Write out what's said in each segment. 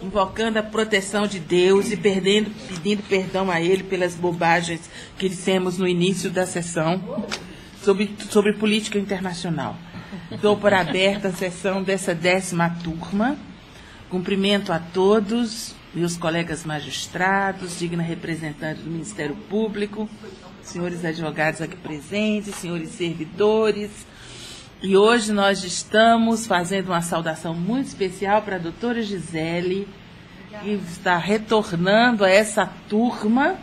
invocando a proteção de Deus e pedindo perdão a Ele pelas bobagens que dissemos no início da sessão sobre política internacional. Dou por aberta a sessão dessa 10ª turma. Cumprimento a todos, meus colegas magistrados, digna representante do Ministério Público, senhores advogados aqui presentes, senhores servidores. E hoje nós estamos fazendo uma saudação muito especial para a doutora Gisele, que está retornando a essa turma,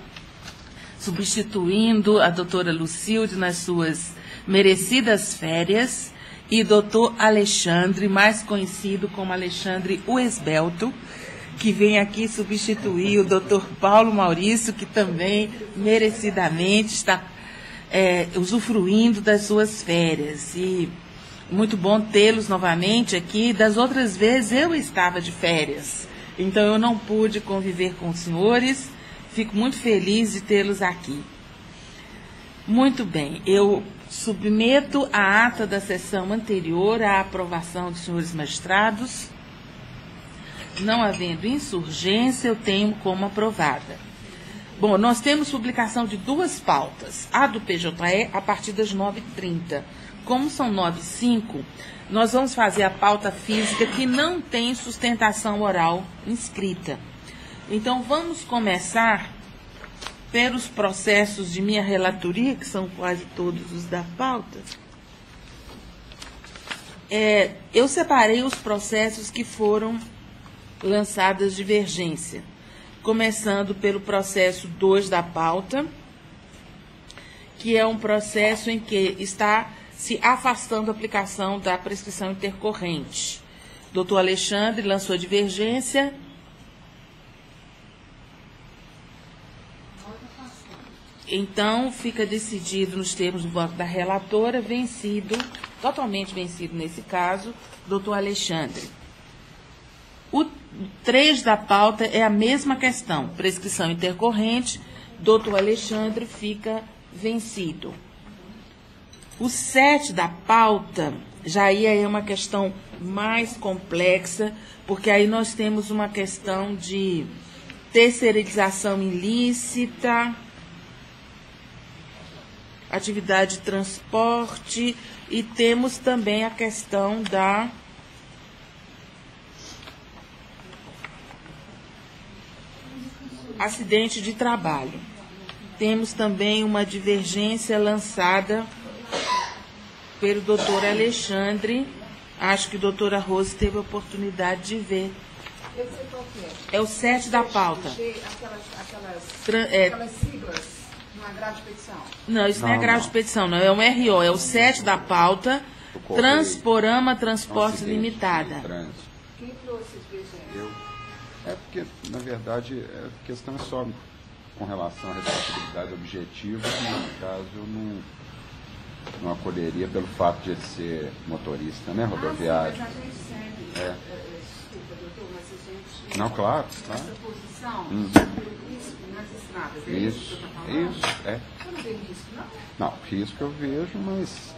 substituindo a doutora Lucilde nas suas merecidas férias, e doutor Alexandre, mais conhecido como Alexandre o Esbelto, que vem aqui substituir o doutor Paulo Maurício, que também merecidamente está usufruindo das suas férias. E muito bom tê-los novamente aqui. Das outras vezes eu estava de férias, então eu não pude conviver com os senhores. Fico muito feliz de tê-los aqui. Muito bem, eu submeto a ata da sessão anterior à aprovação dos senhores magistrados. Não havendo insurgência, eu tenho como aprovada. Bom, nós temos publicação de 2 pautas. A do PJE a partir das 9h30. Como são 9h05, nós vamos fazer a pauta física que não tem sustentação oral inscrita. Então, vamos começar pelos processos de minha relatoria, que são quase todos os da pauta. Eu separei os processos que foram lançadas divergência, começando pelo processo 2 da pauta, que é um processo em que está se afastando a aplicação da prescrição intercorrente. Doutor Alexandre lançou divergência. Então, fica decidido nos termos do voto da relatora, totalmente vencido nesse caso, doutor Alexandre. O 3 da pauta é a mesma questão, prescrição intercorrente, doutor Alexandre fica vencido. O 7 da pauta já aí é uma questão mais complexa, porque aí nós temos uma questão de terceirização ilícita, atividade de transporte, e temos também a questão da acidente de trabalho. Temos também uma divergência lançada pelo doutor Alexandre. Acho que a doutora Rose teve a oportunidade de ver. Eu sei qual que é. É o 7 da pauta. Aquelas siglas no agravo de petição. Não, isso não é agravo de petição, não. É um RO, é o 7 da pauta. Transporama Transportes Limitada. Quem trouxe esse presente? Porque, na verdade, a questão é só com relação à responsabilidade objetiva, que, no caso, eu não acolheria pelo fato de ele ser motorista, né, rodoviário. Mas a gente segue. Desculpa, doutor, mas a gente... Não, claro. Essa posição pelo risco nas estradas. Isso, é. Você não vê risco, não? Não, risco eu vejo, mas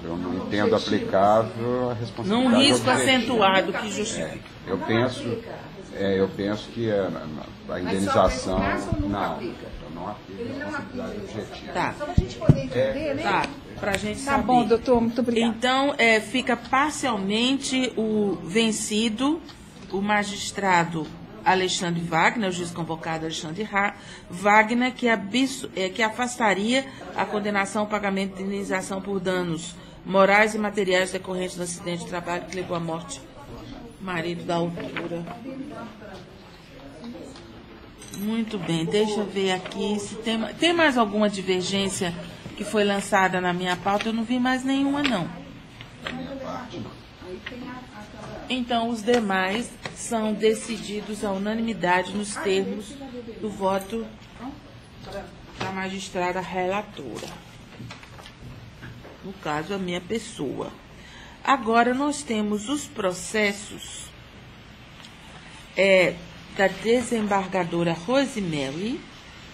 eu não entendo aplicável a responsabilidade Num risco objetiva. acentuado que justifica. Eu penso que a indenização... Não, eu não aplico a responsabilidade objetiva. Tá. Só para a gente poder entender, né? Tá, para a gente Tá saber. bom, doutor, muito obrigada. Então, fica parcialmente o vencido, o magistrado Alexandre Wagner, o juiz convocado Alexandre Wagner, que afastaria a condenação ao pagamento de indenização por danos morais e materiais decorrentes do acidente de trabalho que levou à morte do marido da autora. Muito bem, deixa eu ver aqui se tem mais alguma divergência que foi lançada na minha pauta. Eu não vi mais nenhuma, não. Então, os demais são decididos à unanimidade nos termos do voto da magistrada relatora. No caso, a minha pessoa. Agora, nós temos os processos da desembargadora Rosemary,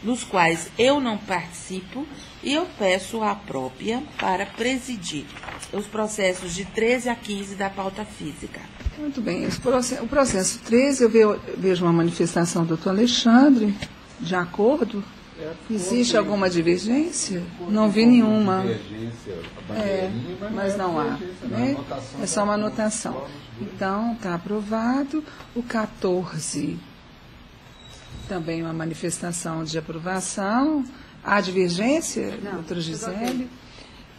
nos quais eu não participo, e eu peço a própria para presidir os processos de 13 a 15 da pauta física. Muito bem. O processo 13, eu vejo uma manifestação do doutor Alexandre, de acordo. Existe alguma divergência? Não vi nenhuma. Mas não há. Né? É só uma anotação. Então, está aprovado. O 14, também uma manifestação de aprovação. Há divergência, doutora Gisele?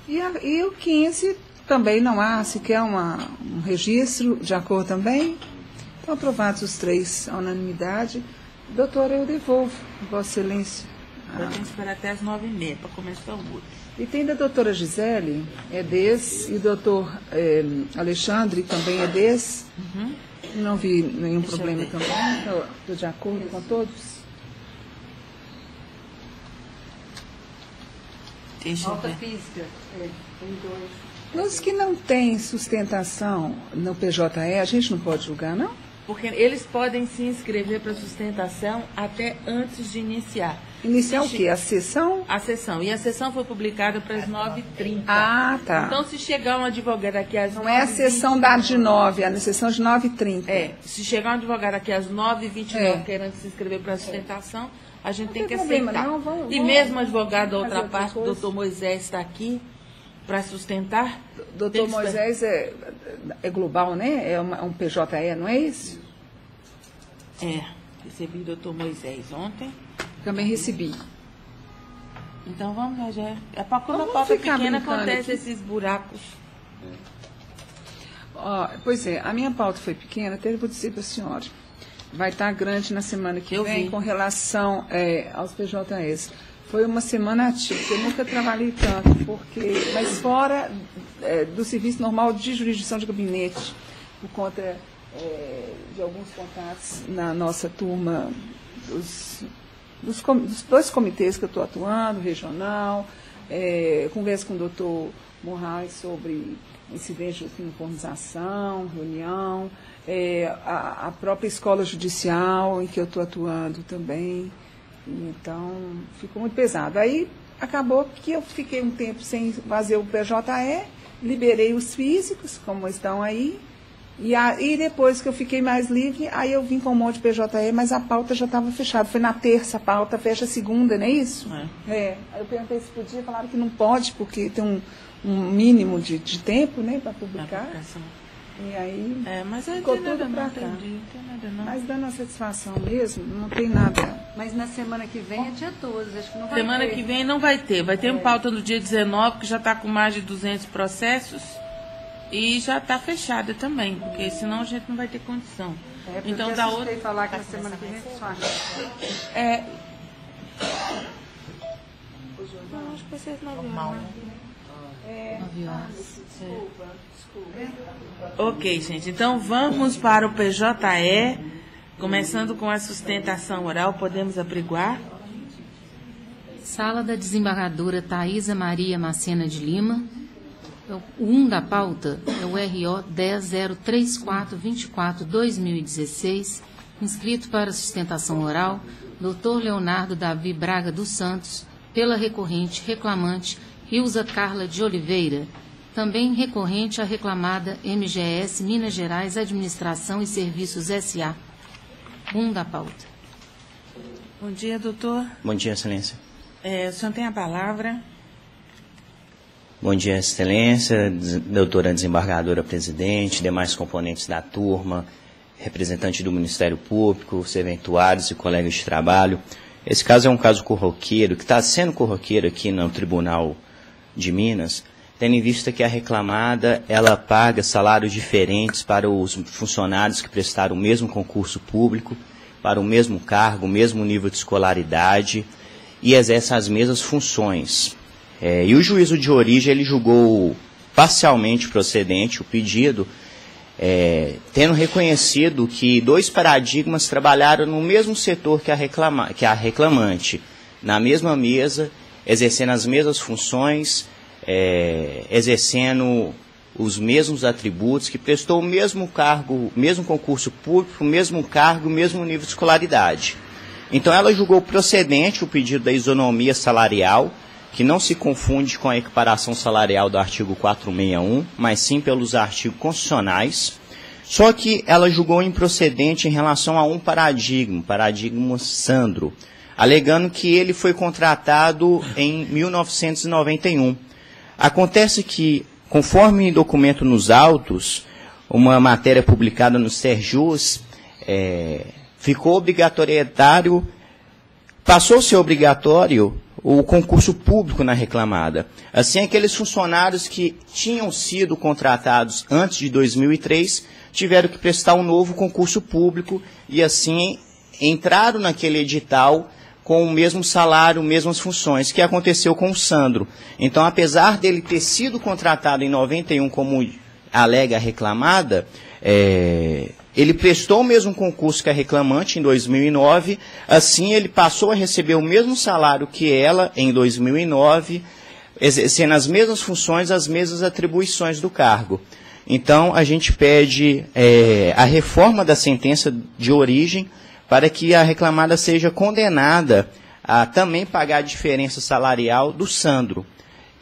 E o 15, também não há sequer um registro de acordo também. Estão aprovados os 3 à unanimidade. Doutora, eu devolvo, Vossa Excelência. Eu tenho que esperar até as 9h30 para começar o outro. E tem da doutora Gisele, é desse, e o doutor Alexandre também é desse. Uhum. Não vi nenhum problema também. Estou de acordo com todos. Deixa eu Falta ver. física, tem 2. Nos que não tem sustentação no PJE, a gente não pode julgar, não? Porque eles podem se inscrever para sustentação até antes de iniciar. Iniciar o quê? A sessão? A sessão. E a sessão foi publicada para as 9h30. Ah, tá. Então, se chegar um advogado aqui às 9h20... Não é a sessão da de 9, é a sessão de 9h30. Se chegar um advogado aqui às 9h29 querendo se inscrever para a sustentação, a gente tem que aceitar. E mesmo o advogado da outra parte, o doutor Moisés está aqui para sustentar. Doutor Moisés é global, né? É um PJE, não é isso? Recebi o doutor Moisés ontem. Também recebi. Então vamos lá, já. Quando a pauta é pequena, acontece esses buracos. Pois é, a minha pauta foi pequena, até vou dizer para a senhora. Vai estar grande na semana que vem com relação aos PJEs. Foi uma semana atípica, eu nunca trabalhei tanto, mas fora do serviço normal de jurisdição de gabinete, por conta de alguns contatos na nossa turma dos 2 comitês que eu estou atuando, regional, converso com o doutor Moraes sobre incidente de uniformização, reunião, a própria escola judicial em que eu estou atuando também. Então, ficou muito pesado. Aí, acabou que eu fiquei um tempo sem fazer o PJE, liberei os físicos, como estão aí, e depois que eu fiquei mais livre, aí eu vim com um monte de PJE, mas a pauta já estava fechada. Foi na terça a pauta, fecha a segunda, não é isso? Aí eu perguntei se podia, falaram que não pode, porque tem um mínimo de tempo, né, para publicar. E aí mas ficou tudo para cá. Mas dando a satisfação mesmo, não tem nada. Mas na semana que vem é dia 12, acho que não vai Semana ter. que vem não vai ter. Vai ter um pauta no dia 19, que já está com mais de 200 processos. E já está fechada também, porque senão a gente não vai ter condição. Então dá outra. Falar que na semana que vem só acho que vai ser às 9 horas. 9 horas. Desculpa. Ok, gente. Então vamos para o PJE, começando com a sustentação oral. Podemos apregoar? Sala da desembargadora Thaisa Maria Macena de Lima. O 1 da pauta é o RO 10.03424/2016, inscrito para sustentação oral, Dr. Leonardo Davi Braga dos Santos, pela recorrente reclamante Ilza Carla de Oliveira, também recorrente à reclamada MGS Minas Gerais Administração e Serviços S.A. 1 da pauta. Bom dia, doutor. Bom dia, Excelência. O senhor tem a palavra. Bom dia, Excelência, doutora desembargadora presidente, demais componentes da turma, representante do Ministério Público, serventuários e colegas de trabalho. Esse caso é um caso corroqueiro, que está sendo corroqueiro aqui no Tribunal de Minas, tendo em vista que a reclamada ela paga salários diferentes para os funcionários que prestaram o mesmo concurso público, para o mesmo cargo, o mesmo nível de escolaridade e exercem as mesmas funções. E o juízo de origem ele julgou parcialmente procedente o pedido, tendo reconhecido que 2 paradigmas trabalharam no mesmo setor que a reclamante, na mesma mesa, exercendo as mesmas funções, exercendo os mesmos atributos, que prestou o mesmo cargo, mesmo concurso público, o mesmo cargo, o mesmo nível de escolaridade. Então ela julgou procedente o pedido da isonomia salarial, que não se confunde com a equiparação salarial do artigo 461, mas sim pelos artigos constitucionais, Só que ela julgou improcedente em relação a um paradigma Sandro, alegando que ele foi contratado em 1991. Acontece que, conforme documento nos autos, uma matéria publicada no Serjus, ficou obrigatoriedade, passou a ser obrigatório o concurso público na reclamada. Assim, aqueles funcionários que tinham sido contratados antes de 2003 tiveram que prestar um novo concurso público e, assim, entraram naquele edital com o mesmo salário, mesmas funções, que aconteceu com o Sandro. Então, apesar dele ter sido contratado em 91, como alega a reclamada, ele prestou o mesmo concurso que a reclamante em 2009, assim ele passou a receber o mesmo salário que ela em 2009, exercendo as mesmas funções, as mesmas atribuições do cargo. Então, a gente pede a reforma da sentença de origem para que a reclamada seja condenada a também pagar a diferença salarial do Sandro.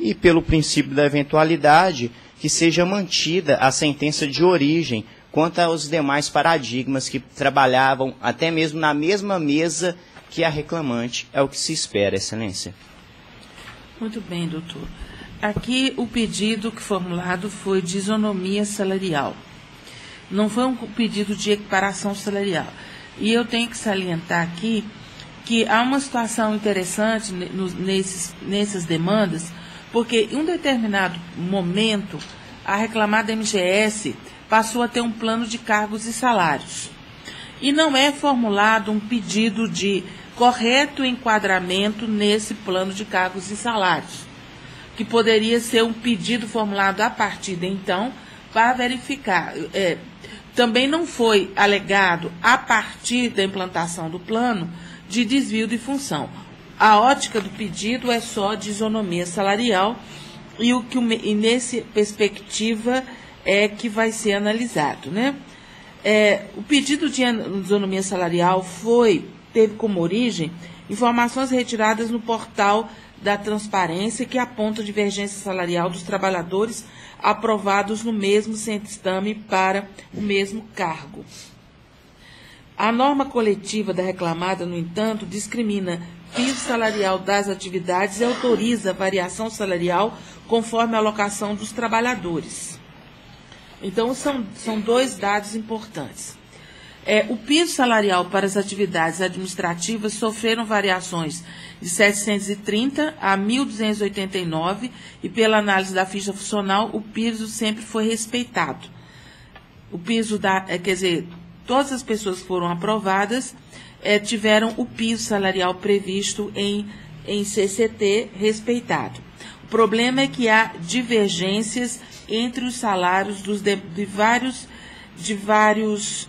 E, pelo princípio da eventualidade, que seja mantida a sentença de origem quanto aos demais paradigmas que trabalhavam até mesmo na mesma mesa que a reclamante. É o que se espera, Excelência. Muito bem, doutor. Aqui o pedido que formulado foi de isonomia salarial. Não foi um pedido de equiparação salarial. E eu tenho que salientar aqui que há uma situação interessante nessas demandas, porque em um determinado momento a reclamada MGS passou a ter um plano de cargos e salários. E não é formulado um pedido de correto enquadramento nesse plano de cargos e salários, que poderia ser um pedido formulado a partir de então para verificar. Também não foi alegado, a partir da implantação do plano, de desvio de função. A ótica do pedido é só de isonomia salarial e nessa perspectiva é que vai ser analisado, né? O pedido de isonomia salarial teve como origem informações retiradas no portal da transparência que aponta a divergência salarial dos trabalhadores aprovados no mesmo certame para o mesmo cargo. A norma coletiva da reclamada, no entanto, discrimina piso salarial das atividades e autoriza a variação salarial conforme a alocação dos trabalhadores. Então, são dois dados importantes. O piso salarial para as atividades administrativas sofreram variações de 730 a 1.289 e, pela análise da ficha funcional, o piso sempre foi respeitado. O piso todas as pessoas que foram aprovadas tiveram o piso salarial previsto em CCT respeitado. O problema é que há divergências entre os salários de vários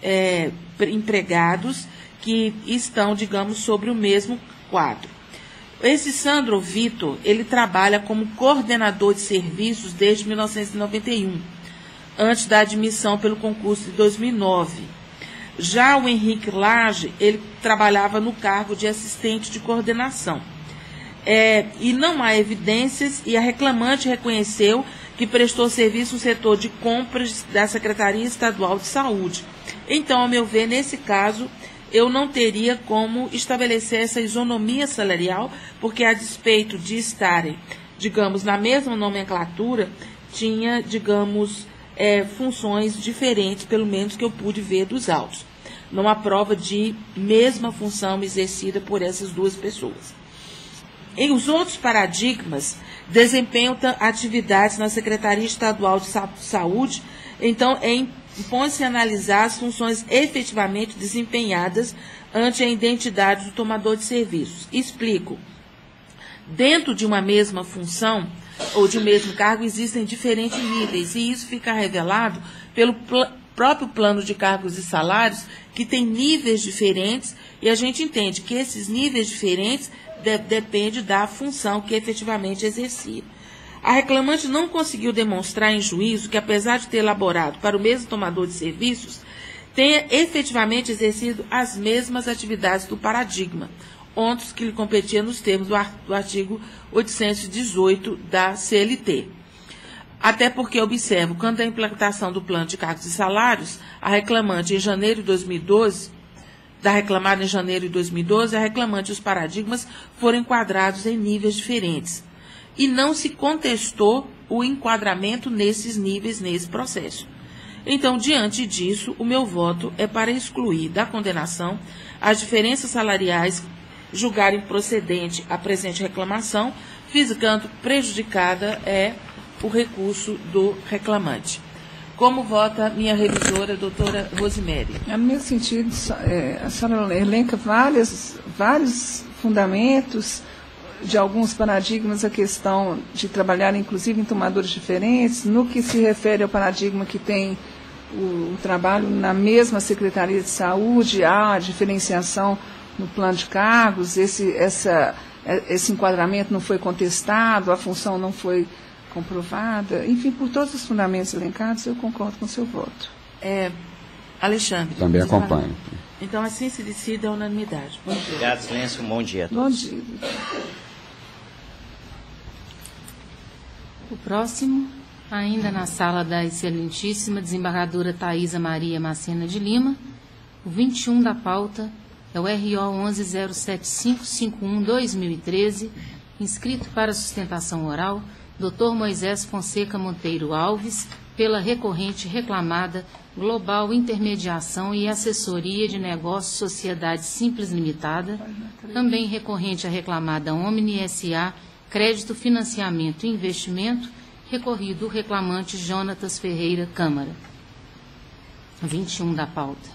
empregados que estão, digamos, sobre o mesmo quadro. Esse Sandro Vitor, ele trabalha como coordenador de serviços desde 1991, antes da admissão pelo concurso de 2009. Já o Henrique Lage, ele trabalhava no cargo de assistente de coordenação. E não há evidências, e a reclamante reconheceu que prestou serviço no setor de compras da Secretaria Estadual de Saúde. Então, ao meu ver, nesse caso, eu não teria como estabelecer essa isonomia salarial, porque a despeito de estarem, digamos, na mesma nomenclatura, tinha, digamos, funções diferentes, pelo menos que eu pude ver dos autos. Não há prova de mesma função exercida por essas duas pessoas. Em os outros paradigmas, desempenham atividades na Secretaria Estadual de Saúde, então impõe-se analisar as funções efetivamente desempenhadas ante a identidade do tomador de serviços. Explico. Dentro de uma mesma função ou de um mesmo cargo existem diferentes níveis, e isso fica revelado pelo próprio plano de cargos e salários, que tem níveis diferentes, e a gente entende que esses níveis diferentes depende da função que efetivamente exercia. A reclamante não conseguiu demonstrar em juízo que, apesar de ter elaborado para o mesmo tomador de serviços, tenha efetivamente exercido as mesmas atividades do paradigma, ontos que lhe competia nos termos do artigo 818 da CLT. Até porque observo, quanto à implantação do plano de cargos e salários, a reclamante em janeiro de 2012, da reclamada em janeiro de 2012, a reclamante e os paradigmas foram enquadrados em níveis diferentes. E não se contestou o enquadramento nesses níveis, nesse processo. Então, diante disso, o meu voto é para excluir da condenação as diferenças salariais, julgarem procedente a presente reclamação, ficando prejudicada o recurso do reclamante. Como vota minha revisora, doutora Rosemary? No mesmo sentido, a senhora elenca vários fundamentos de alguns paradigmas, a questão de trabalhar, inclusive, em tomadores diferentes, no que se refere ao paradigma que tem o trabalho na mesma Secretaria de Saúde, há a diferenciação no plano de cargos, esse enquadramento não foi contestado, a função não foi comprovada. Enfim, por todos os fundamentos elencados, eu concordo com o seu voto. Alexandre. Também acompanho. Então, assim se decide a unanimidade. Bom dia. Obrigado, Excelência. Um bom dia a todos. Bom dia. O próximo, ainda na sala da excelentíssima desembargadora Thaisa Maria Macena de Lima, o 21 da pauta é o RO 11075551-2013, inscrito para sustentação oral, Dr. Moisés Fonseca Monteiro Alves, pela recorrente reclamada Global Intermediação e Assessoria de Negócios Sociedade Simples Limitada, também recorrente a reclamada Omni S.A., Crédito, Financiamento e Investimento, recorrido o reclamante Jonatas Ferreira Câmara. 21 da pauta.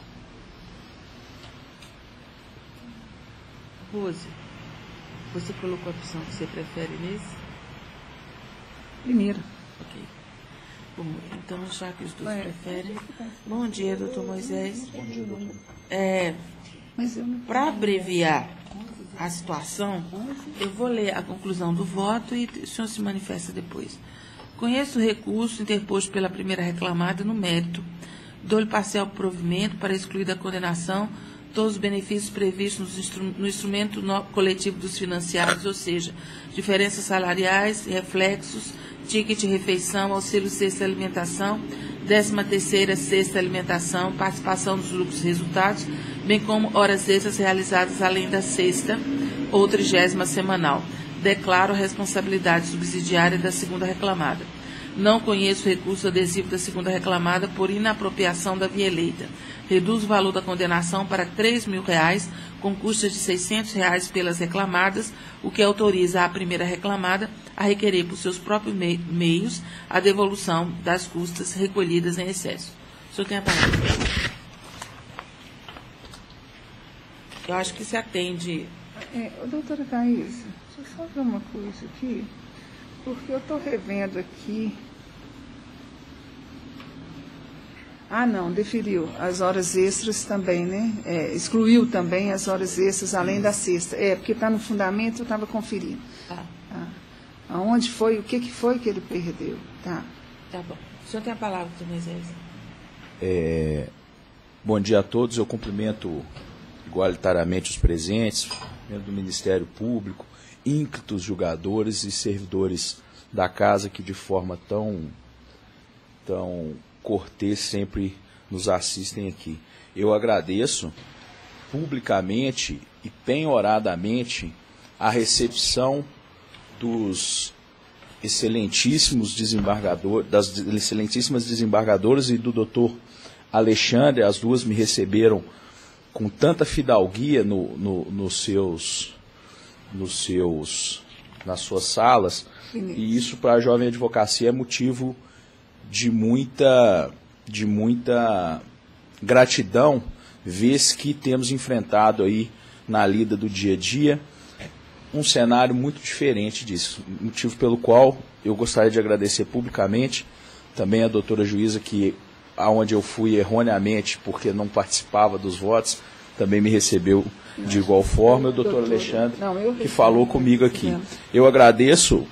Rose, você colocou a opção que você prefere nesse? Primeiro. Ok. Bom, então, já que os dois preferem. Bom dia, doutor Moisés. Bom dia, doutor. Para abreviar a situação, eu vou ler a conclusão do voto e o senhor se manifesta depois. Conheço o recurso interposto pela primeira reclamada no mérito. Dou-lhe parcial provimento para excluir da condenação todos os benefícios previstos no instrumento coletivo dos financiados, ou seja, diferenças salariais, reflexos, ticket refeição, auxílio sexta alimentação, 13ª sexta alimentação, participação dos lucros resultados, bem como horas extras realizadas além da sexta ou 30ª semanal. Declaro a responsabilidade subsidiária da segunda reclamada. Não conheço o recurso adesivo da segunda reclamada por inapropriação da via eleita. Reduz o valor da condenação para R$ 3.000, com custas de R$ 600 pelas reclamadas, o que autoriza a primeira reclamada a requerer por seus próprios meios a devolução das custas recolhidas em excesso. O senhor tem a palavra. Eu acho que se atende... Doutora Thaisa, deixa eu só ver uma coisa aqui, porque eu estou revendo aqui... não, deferiu as horas extras também, né? Excluiu também as horas extras além da sexta. Porque está no fundamento, eu estava conferindo. Tá. Aonde foi, o que foi que ele perdeu? Tá bom. O senhor tem a palavra, doutor Moisés. Bom dia a todos. Eu cumprimento igualitariamente os presentes, membros do Ministério Público, ínclitos julgadores e servidores da casa que de forma tão cortês sempre nos assistem aqui. Eu agradeço publicamente e penhoradamente a recepção dos excelentíssimos desembargadores, das excelentíssimas desembargadoras e do doutor Alexandre. As duas me receberam com tanta fidalguia nas suas salas, e isso para a jovem advocacia é motivo de muita gratidão, vez que temos enfrentado aí na lida do dia a dia um cenário muito diferente disso, motivo pelo qual eu gostaria de agradecer publicamente também a doutora juíza, que aonde eu fui erroneamente porque não participava dos votos, também me recebeu de igual forma, e o doutor Alexandre, que falou comigo aqui. Eu agradeço,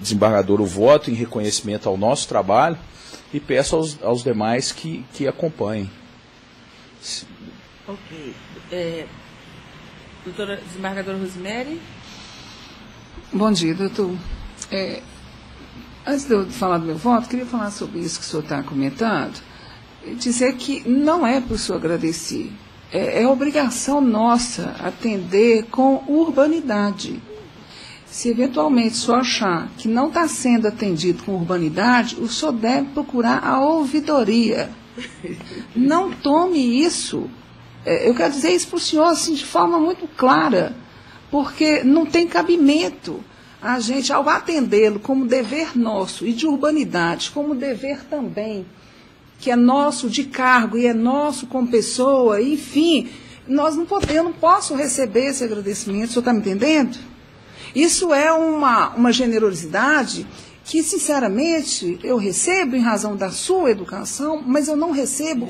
desembargador, o voto em reconhecimento ao nosso trabalho e peço aos demais que acompanhem. Ok. Doutora desembargadora Rosemary. Bom dia, doutor. Antes de eu falar do meu voto, queria falar sobre isso que o senhor está comentando, e dizer que não é para o senhor agradecer, é obrigação nossa atender com urbanidade. Se eventualmente o senhor achar que não está sendo atendido com urbanidade, o senhor deve procurar a ouvidoria. Não tome isso. Eu quero dizer isso para o senhor assim, de forma muito clara, porque não tem cabimento a gente, ao atendê-lo como dever nosso e de urbanidade, como dever também, que é nosso de cargo e é nosso como pessoa, enfim, eu não posso receber esse agradecimento, o senhor está me entendendo? Isso é uma generosidade que, sinceramente, eu recebo em razão da sua educação, mas eu não recebo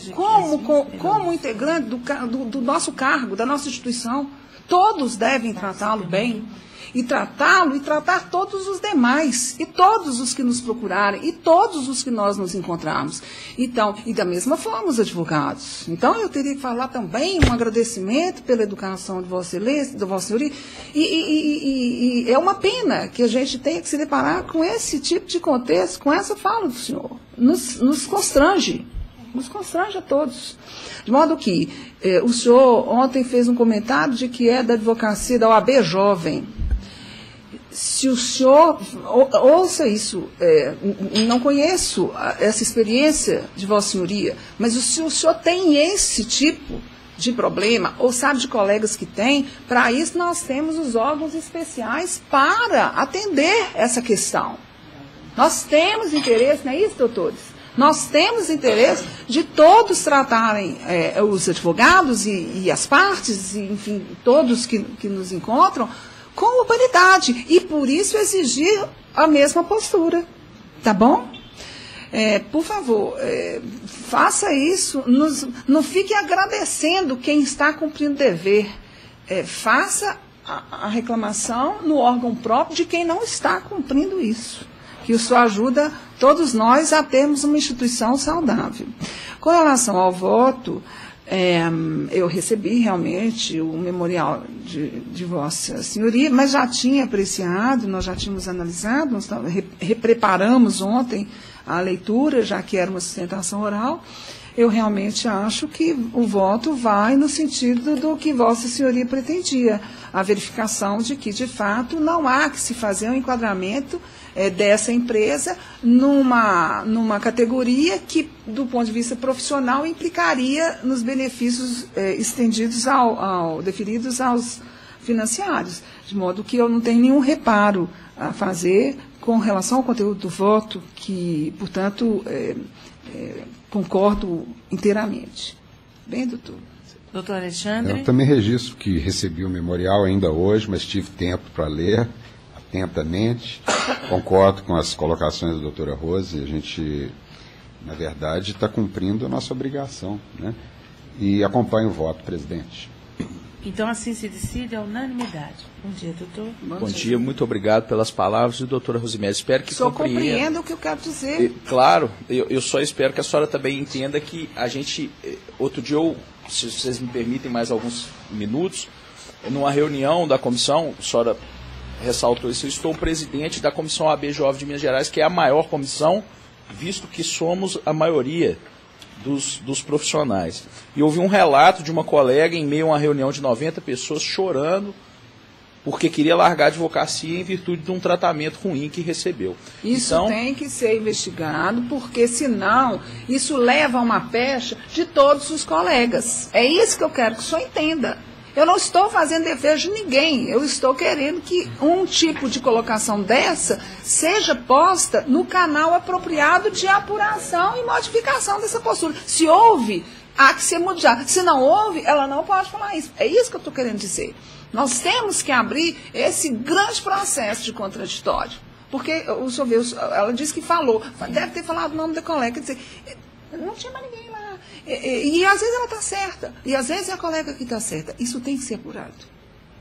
como integrante do nosso cargo, da nossa instituição. Todos devem tratá-lo bem. E tratá-lo e tratar todos os demais, e todos os que nos procurarem, e todos os que nós nos encontrarmos. Então, e da mesma forma os advogados. Então, eu teria que falar também um agradecimento pela educação de Vossa Excelência, de Vossa Senhoria, e é uma pena que a gente tenha que se deparar com esse tipo de contexto, com essa fala do senhor. Nos constrange a todos. De modo que o senhor ontem fez um comentário de que é da advocacia da OAB Jovem. Se o senhor, ouça isso, não conheço essa experiência de Vossa Senhoria, mas se o senhor tem esse tipo de problema, ou sabe de colegas que têm, para isso nós temos os órgãos especiais para atender essa questão. Nós temos interesse, não é isso, doutores? Nós temos interesse de todos tratarem os advogados e as partes, e, enfim, todos que nos encontram, com urbanidade, e por isso exigir a mesma postura, tá bom? Por favor, faça isso, não fique agradecendo quem está cumprindo o dever, faça a reclamação no órgão próprio de quem não está cumprindo isso, que isso ajuda todos nós a termos uma instituição saudável. Com relação ao voto, eu recebi realmente o memorial de Vossa Senhoria, mas já tinha apreciado, nós já tínhamos analisado, nós repreparamos ontem a leitura, já que era uma sustentação oral. Eu realmente acho que o voto vai no sentido do que Vossa Senhoria pretendia, a verificação de que, de fato, não há que se fazer um enquadramento dessa empresa numa categoria que, do ponto de vista profissional, implicaria nos benefícios estendidos deferidos aos financiários, de modo que eu não tenho nenhum reparo a fazer com relação ao conteúdo do voto, que, portanto, concordo inteiramente. Bem, doutor. Doutor Alexandre? Eu também registro que recebi o memorial ainda hoje, mas tive tempo para ler atentamente. Concordo com as colocações da doutora Rose. A gente, na verdade, está cumprindo a nossa obrigação, né? E acompanho o voto, presidente. Então, assim se decide a unanimidade. Bom dia, doutor. Bom dia, muito obrigado pelas palavras. E, doutora Rosiméria, espero que compreenda o que eu quero dizer. Claro, eu só espero que a senhora também entenda que a gente, outro dia, se vocês me permitem mais alguns minutos, numa reunião da comissão, a senhora ressaltou isso, eu estou presidente da Comissão OAB Jovem de Minas Gerais, que é a maior comissão, visto que somos a maioria dos profissionais. E houve um relato de uma colega em meio a uma reunião de 90 pessoas chorando porque queria largar a advocacia em virtude de um tratamento ruim que recebeu. Isso então, tem que ser investigado, porque senão isso leva a uma pecha de todos os colegas. É isso que eu quero que o senhor entenda. Eu não estou fazendo defesa de ninguém, eu estou querendo que um tipo de colocação dessa seja posta no canal apropriado de apuração e modificação dessa postura. Se houve, há que ser mudado. Se não houve, ela não pode falar isso. É isso que eu estou querendo dizer. Nós temos que abrir esse grande processo de contraditório. Porque, o senhor viu, ela disse que falou, deve ter falado o nome da colega, quer dizer, não tinha mais ninguém lá. E às vezes ela está certa, e às vezes é a colega que está certa. Isso tem que ser apurado,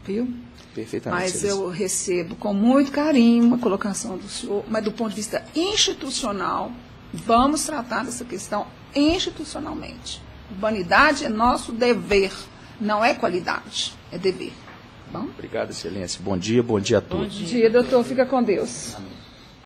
viu? Perfeitamente. Mas eu recebo com muito carinho a colocação do senhor, mas do ponto de vista institucional, vamos tratar dessa questão institucionalmente. Urbanidade é nosso dever, não é qualidade, é dever. Bom? Obrigado, excelência. Bom dia a todos. Bom dia, doutor. Fica com Deus. Amém.